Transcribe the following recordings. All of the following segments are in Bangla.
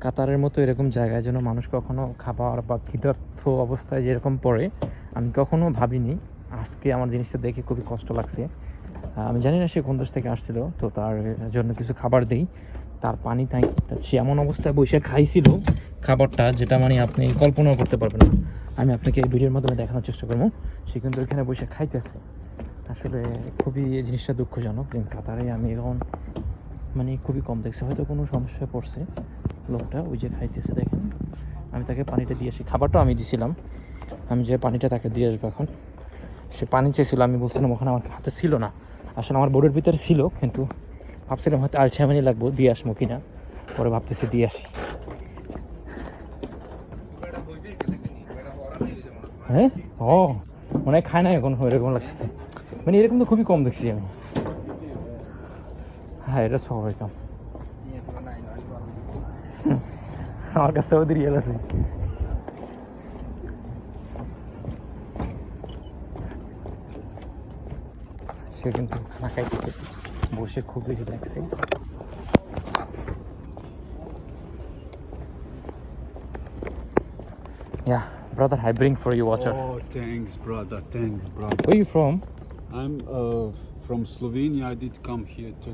কাতারের মতো এরকম জায়গায় যেন মানুষ কখনো খাবার বা ক্ষুধার্ত অবস্থায় যেরকম পড়ে আমি কখনো ভাবিনি। আজকে আমার জিনিসটা দেখে খুবই কষ্ট লাগছে। আমি জানি না সে কোন দেশ থেকে আসছিল, তো তার জন্য কিছু খাবার দিই, তার পানি সে এমন অবস্থায় বসে খাইছিল খাবারটা যেটা মানে আপনি কল্পনাও করতে পারবেন না। আমি আপনাকে এই ভিডিওর মাধ্যমে দেখানোর চেষ্টা করবো। সে কিন্তু এখানে বসে খাইতেছে। আসলে খুবই এই জিনিসটা দুঃখজনক। কাতারে আমি এখন মানে খুবই কম দেখছি, হয়তো কোনো সমস্যায় পড়ছে লোকটা, ওই যে খাইতেছে দেখেন। আমি তাকে পানিটা দিয়ে আসি, খাবারটাও আমি দিয়েছিলাম, আমি যে পানিটা তাকে দিয়ে আসবো এখন। সে পানি চেয়েছিল, আমি বলছিলাম ওখানে আমার হাতে ছিল না, আসলে আমার বোর্ডের ভিতরে ছিল, কিন্তু ভাবছিলাম হয়তো আর 6 মিনিট লাগবো, দিয়ে আসবো কিনা, পরে ভাবতেছি দিয়ে আসি। হ্যাঁ, ও মনে হয় খায় না এখন, এরকম লাগতেছে, মানে এরকম তো খুবই কম দেখছি আমি। হ্যাঁ, এটা স্বাভাবিক। আমার কাছে ওদের রিয়েল আছে। সে কিন্তু খানা খাইতেছে বসে, খুবই relaxing. Yeah, brother, I bring for you water. Oh, thanks, brother. Thanks, brother. Where are you from? I'm from Slovenia. I did come here to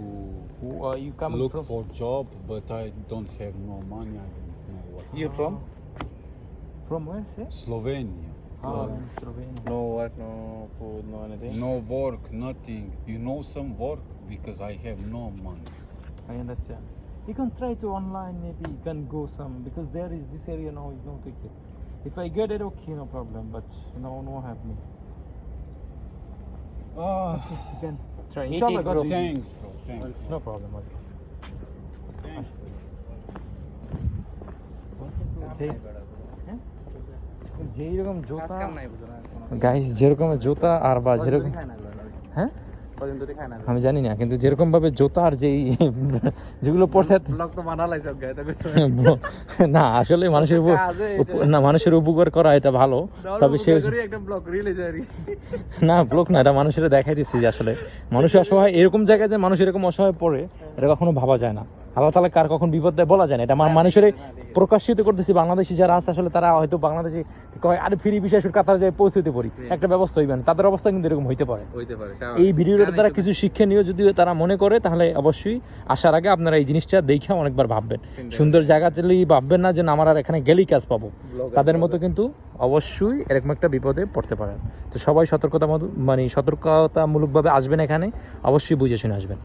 Who are you coming look from? for job, but I don't have no money. I don't know what. You're from? From where, sir? Slovenia. Slovenia. No work, no food, no anything. No work, nothing. You know some work because I have no money. I understand. You can try to online, maybe you can go some, because there is this area now is no ticket. If I get it, okay, no problem, but no have me. Ah, You can try. Eat Inshallah, it, God bro. will- thanks, bro. Thanks. No problem. Okay. Thanks. যেরকম জুতা কাজ কাম নাই বুঝো না কোনো। গাইস, যেরকম জুতা আর বা যেরকম, খায় না এগুলো। হ্যাঁ কদিন ধরে খায় না আমি জানি না, কিন্তু যেরকম ভাবে জুতা আর যেই যেগুলো পড়ছে ব্লগ তো বানালাই সব গায়ে তো না, আসলে মানুষের না, মানুষের উপকার করা এটা ভালো, তবে সে একটা ব্লগ রিলিজ আর না ব্লক না, এটা মানুষের দেখাই দিচ্ছি যে আসলে মানুষ অসহায়, এরকম জায়গায় যে মানুষ এরকম অসহায় পড়ে এটা কখনো ভাবা যায় না। আল্লাহ তাআলা কার কখন বিপদ দেয় বলা যায় না, এটা মানুষের প্রকাশিত করতেছি। বাংলাদেশি যারা আছে আসলে তারা হয়তো বাংলাদেশি কয় আরে ফ্রি বিশেষ কাতার যায় পৌঁছতে পারি, একটা ব্যবস্থা হইবে না, তাদের অবস্থা কিন্তু এরকম হইতে পারে। এই ভিডিওটার দ্বারা কিছু শিক্ষণীয় যদি তারা মনে করে, তাহলে অবশ্যই আসার আগে আপনারা এই জিনিসটা দেখে অনেকবার ভাববেন। সুন্দর জায়গা চলেই ভাববেন না যে আমার আর এখানে গেলেই কাজ পাবো, তাদের মতো কিন্তু অবশ্যই এরকম একটা বিপদে পড়তে পারেন। তো সবাই সতর্কতামূলকভাবে আসবেন, এখানে অবশ্যই বুঝে শুনে আসবেন।